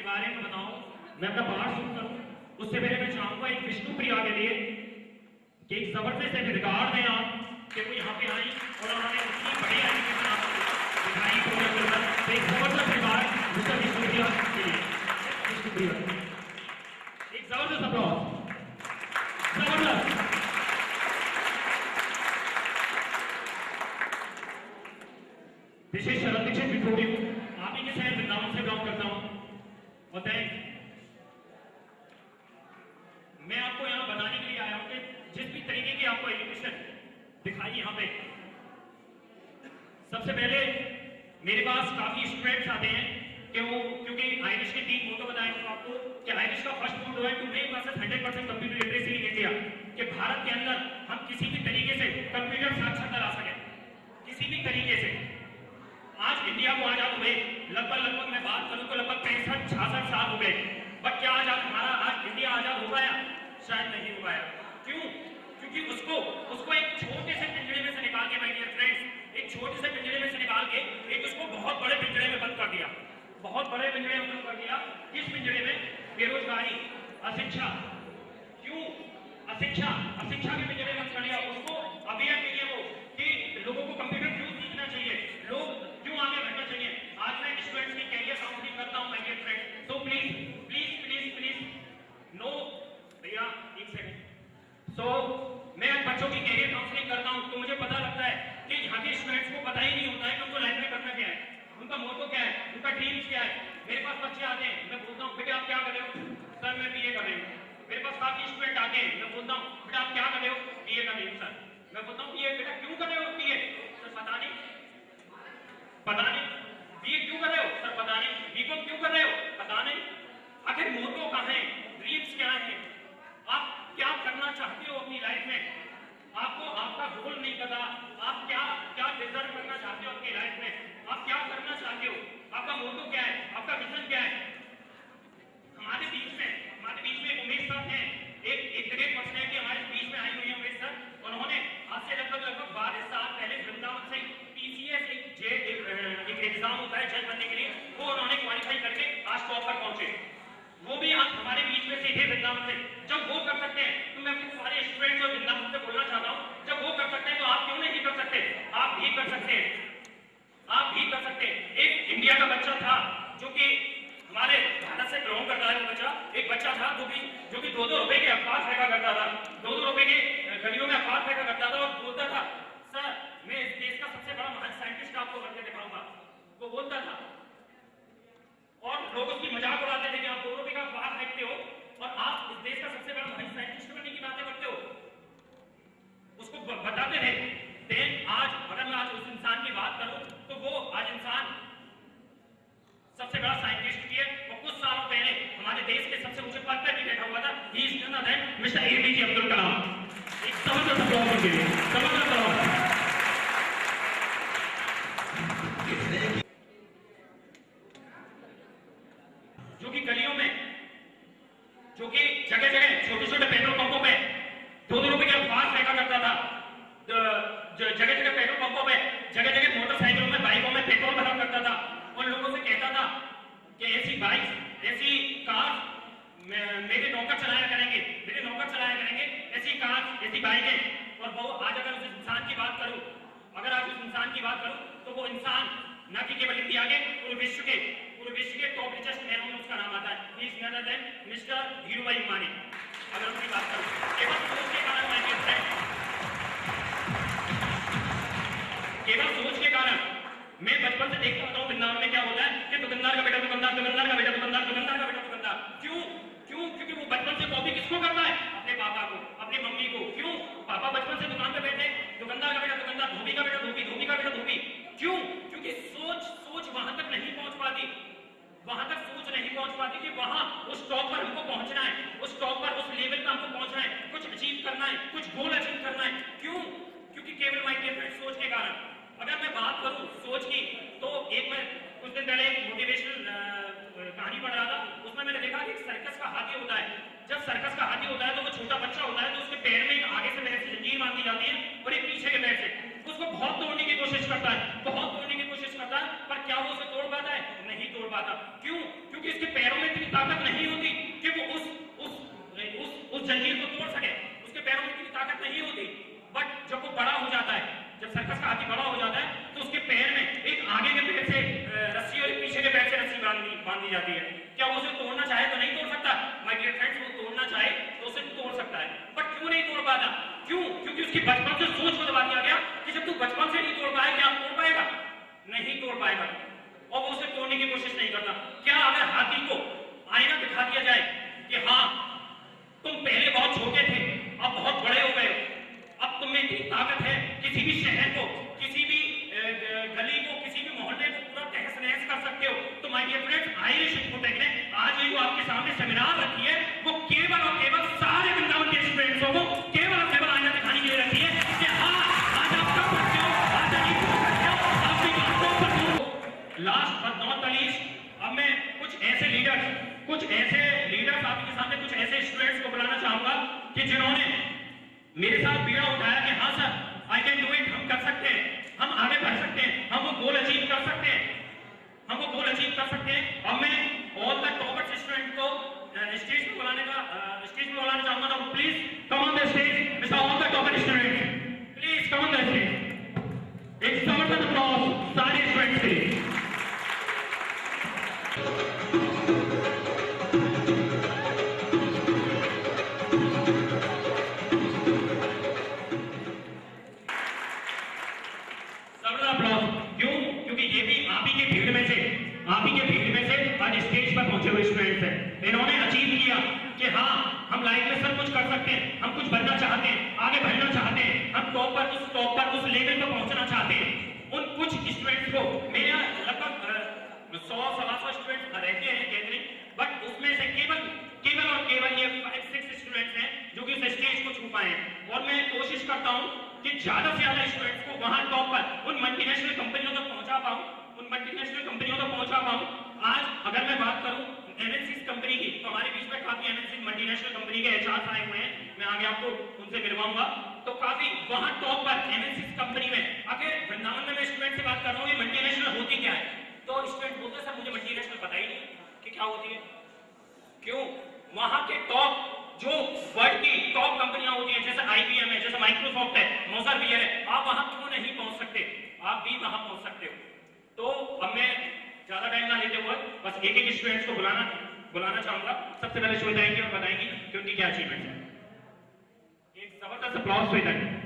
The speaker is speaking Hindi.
बारे में बताऊं, मैं अपना पाठ शुरू करूं उससे पहले मैं चाहूंगा एक विष्णु प्रिया के लिए कि एक जबरदस्त एक रिकॉर्ड दें आप कि वो यहाँ पे आई और उन्होंने इतनी बड़ी एजुकेशन आपको दिखाई तो एक जबरदस्त रिकॉर्ड मिस्टर विष्णु प्रिया के लिए। विष्णु प्रिया एक जबरदस्त अप्लॉज, जबरदस्त। विशेष शरद दीक्षित बिफोर यू, आप ही के शहर वृंदावन से बिलोंग करता हूं और मैं आपको यहाँ बताने के लिए आया हूं कि जिस भी तरीके की आपको एजुकेशन दिखाई यहाँ पे, सबसे पहले मेरे पास काफी स्टूडेंट्स आते हैं कि वो क्योंकि आयरिश की 3 मोटो बताए तो आपको कि आयरिश का फर्स्ट मोटो है to make us 100% computer literacy in India, कि भारत के अंदर हम किसी भी तरीके से कंप्यूटर साक्षरता ला सकें, किसी भी तरीके से। आज इंडिया को आजाद हुए लगभग मैं बात करूं तो लगभग 65-66 साल हो गए, बट क्या आज हमारा आज इंडिया आजाद हो पाया? शायद नहीं हो पाया। क्यों? क्योंकि उसको एक छोटे से पिंजरे में से निकाल के, माय डियर फ्रेंड्स, एक छोटे से पिंजरे में से निकाल के एक उसको बहुत बड़े पिंजरे में बंद कर दिया, बहुत बड़े पिंजरे में बंद कर दिया। किस पिंजरे में? बेरोजगारी, अशिक्षा। क्यों अशिक्षा? अशिक्षा के पिंजरे में बंद कर दिया उसको। अवेयर के लिए वो कि लोगों को कंप्यूटर क्यों सीखना चाहिए, लोग क्यों आगे बढ़ना चाहिए। आज मैं स्टूडेंट्स की कैरियर काउंसलिंग करता हूं माय डियर फ्रेंड्स, तो please please please please no भैया एक सेकंड। सो मैं बच्चों की कैरियर काउंसलिंग करता हूं तो मुझे पता लगता है कि यहाँ के स्टूडेंट्स को पता ही नहीं होता है कि उनको लाइफ में करना क्या है, उनका मोटो क्या है, उनका ड्रीम्स क्या है। मेरे पास बच्चे आते हैं, मैं बोलता हूँ बेटे आप क्या कर रहे हो? सर मैं बीए कर रही हूँ। मेरे पास काफी स्टूडेंट आते हैं, मैं बोलता हूँ बेटा आप क्या कर रहे हो? बीए कर रही हूँ सर। मैं बोलता हूँ बीए बेटा क्यों कर रहे हो बीए? सर पता नहीं। पता नहीं। बीए क्यों कर रहे हो? सर पता नहीं। बीकॉम क्यों कर रहे हो? पता नहीं। आखिर मोटो कहाँ है, ड्रीम्स क्या है, आप क्या करना चाहते हो अपनी लाइफ में? आपको आपका गोल नहीं पता, आप क्या क्या डिजर्व करना चाहते हो अपनी लाइफ में, आप क्या करना चाहते हो, आपका मोटो क्या है, आपका विजन क्या है। हमारे बीच में उमेश सर हैं, एक ग्रेट पर्सनैलिटी हमारे बीच में आई हुई है उमेश सर। उन्होंने आज से लगभग 12 साल पहले वृंदावन से पीसीएस एक एग्जाम होता है जज बनने के लिए, वो उन्होंने क्वालिफाई करके आज टॉप पर पहुंचे। वो भी आज हमारे बीच में से थे वृंदावन से। जब वो कर सकते हैं तो मैं अपने सारे स्टूडेंट्स और वृंदावन से बोलना चाहता हूँ, जब वो कर सकते हैं तो आप क्यों नहीं कर सकते? आप भी कर सकते हैं, आप भी कर सकते हैं। एक इंडिया का बच्चा था जो कि हमारे भारत से बिलोंग करता है, वो बच्चा एक बच्चा था जो कि 2-2 रुपए के अखबार फेंका करता था, 2-2 रुपए के गलियों में अखबार फेंका करता था और बोलता था सर मैं इस देश का सबसे बड़ा महान साइंटिस्ट आपको बनके दिखाऊंगा। वो बोलता था और लोग उसकी मजाक उड़ाते थे कि आप 2 रुपए का अखबार फेंकते हो और आप इस देश का सबसे बड़ा महान साइंटिस्ट बनने की बातें करते हो। उसको बताते थे। देन आज अगर मैं आज उस इंसान की बात करूं तो वो आज इंसान सबसे बड़ा साइंटिस्ट भी है और कुछ सालों पहले हमारे देश के सबसे ऊंचे पद पर भी बैठा हुआ था। He is none other than mister APJ Abdul Kalam. एक जबरदस्त अप्लॉज के लिए, जबरदस्त अप्लॉज। जो कि गलियों में, जो कि जगह जगह छोटे-छोटे पेट्रोल पंपों पे 2-2 रुपए के अखबार फेंका करता था, जगह जगह पेट्रोल पंपों पे, जगह जगह मोटरसाइकिलों में, बाइकों में पेट्रोल भरा करता था और लोगों से कहता था कि ऐसी बाइक, ऐसी कार मेरे नौकर चलाया करेंगे, मेरे नौकर चलाया करेंगे, ऐसी कार, ऐसी बाइकें। और वो आज अगर उस इंसान की बात करूं, तो वो इंसान न कि केवल इंडिया के पूरे विश्व के टॉप रिचेस्ट मैनों में उसका नाम आता है। He is none other than mister Dhirubhai Ambani. अगर उनकी बात करूं, केवल सोच के कारण, माय डियर फ्रेंड, केवल सोच के कारण मैं बचपन से देखता होता हूं वृंदावन में क्या होता है कि दुकानदार का बेटा दुकानदार, दुकानदार का बेटा दुकानदार, दुकानदार का बेटा दुकानदार। क्यों? क्योंकि वो बचपन से कॉपी किसको करता है? अपने पापा को, अपनी मम्मी को। क्यों? पापा बचपन से दुकान पे बैठे, दुकानदार का बेटा दुकानदार, धोबी का बेटा धोबी, धोबी का बेटा धोबी। क्यों? क्योंकि सोच वहां तक नहीं पहुंच पाती, कि वहां उस टॉप पर हमको पहुंचना है, उस टॉप पर, उस लेवल पर हमको पहुंचना है, कुछ अचीव करना है, कुछ गोल अचीव करना है। क्यों? क्योंकि केवल माय डियर फ्रेंड सोच के कारण। अगर मैं बात करूं सोच की, तो मैं कुछ दिन पहले एक मोटिवेशनल कहानी पढ़ रहा था, उसमें मैंने देखा कि एक सर्कस का हाथी होता है। जब सर्कस का हाथी होता है तो वो छोटा बच्चा होता है, तो उसके पैर में एक आगे से पैर से जंजीर बांधी जाती है और एक पीछे के पैर से। उसको बहुत तोड़ने की कोशिश करता है, पर क्या वो उसे तोड़ पाता है? नहीं तोड़ पाता। क्यों? क्योंकि इसके पैरों में इतनी ताकत नहीं होती कि वो उस जंजीर को तोड़ सके, उसके पैरों में इतनी ताकत नहीं होती। बट जब वो बड़ा हो जाता है, जब सर्कस का हाथी बड़ा हो जाता है, तो उसके पैर में एक आगे के पैर से रस्सी और एक पीछे के पैर से रस्सी बांध दी जाती है। क्या वो उसे तोड़ना चाहे तो नहीं तोड़ सकता? माय डियर फ्रेंड्स, वो तोड़ना चाहे तो उसे तोड़ सकता है, बट क्यों नहीं तोड़ पाता? क्यों? क्योंकि उसकी बचपन से सोच को दबा दिया गया कि जब तू बचपन से नहीं तोड़ पाए, क्या तोड़ पाएगा? नहीं तोड़ पाएगा, और वो उसे तोड़ने की कोशिश नहीं करता। क्या अगर हाथी को आईना दिखा दिया जाए कि हाँ, तुम पहले बहुत छोटे थे, अब बहुत बड़े हो गए, अब तुम्हें इतनी ताकत है, किसी भी शहर को, किसी भी गली को, किसी भी मोहल्ले को पूरा तहस नहस कर सकते हो, तो my dear friends, Irish Infotech ने आज ये जो आपके सामने सेमिनार रखी है, वो केवल और केवल सारे वृंदावन के स्टूडेंट्सों को केवल और केवल आईना दिखाने के लिए रखी है कि हाँ, आज आप कर सकते हो, आज अजीब कर सकते हो, आप भी बातों पर हो। Last but not the least, अब मैं कुछ ऐसे लीडर्स आपके सामने, कुछ ऐसे स्टूडेंट्स को बुलाना चाहूंगा कि जिन्होंने मेरे साथ बीड़ा उठाया कि हाँ sir, I can do it, हम कर सकते हैं, हम आगे बढ़ सकते हैं, हम वो गोल अचीव कर सकते हैं, हम वो गोल अचीव कर सकते हैं। और मैं ऑल द टॉपर्स स्टूडेंट को स्टेज पे बुलाना चाहूंगा। Now please come on the stage, mister all the topper students, please come on the stage. एक जबरदस्त अप्लॉज सारे स्टूडेंट्स के लिए। आज स्टेज पर पहुंचे हुए स्टूडेंट्स हैं, इन्होंने अचीव किया कि हाँ, हम लाइफ में सब कुछ कर सकते हैं, हम कुछ बनना चाहते हैं, आगे बढ़ना चाहते हैं, हम टॉप पर उस लेवल पर पहुंचना चाहते हैं। उन कुछ स्टूडेंट्स को, मेरे लगभग 100-125 स्टूडेंट्स रहते हैं गैदरिंग, बट उसमें से केवल और केवल ये 5-6 स्टूडेंट्स हैं जो कि उस स्टेज को छू पाए हैं। और मैं कोशिश करता हूं कि ज्यादा से ज्यादा स्टूडेंट्स को वहां टॉप पर उन मल्टीनेशनल कंपनियों तक पहुंचा पाऊं। आज अगर मैं बात करूं एमएनसी कंपनी की, तो हमारे बीच में काफी एमएनसी मल्टीनेशनल कंपनी के एचआर आए हुए हैं, मैं आगे आपको उनसे मिलवाऊंगा। तो काफी वहां टॉप पर एमएनसी कंपनी में, अगर वृंदावन में मैं स्टूडेंट से बात कर रहा हूं ये मल्टीनेशनल होती क्या है, तो स्टूडेंट बोलते सर मुझे मल्टीनेशनल पता ही नहीं कि क्या होती है। क्यों? वहां के टॉप जो वर्ल्ड की टॉप कंपनियां होती हैं, जैसे आईबीएम है, जैसे माइक्रोसॉफ्ट है, मोजर बियर है, आप वहां क्यों नहीं पहुंच सकते? आप भी वहां पहुंच सकते हो। तो अब मैं ज्यादा टाइम ना लेते हुए बस एक स्टूडेंट्स को बुलाना चाहूंगा। सबसे पहले शो जाएंगे और बताएंगे कि उनकी क्या अचीवमेंट है। एक जबरदस्त अप्लॉज हो जाए।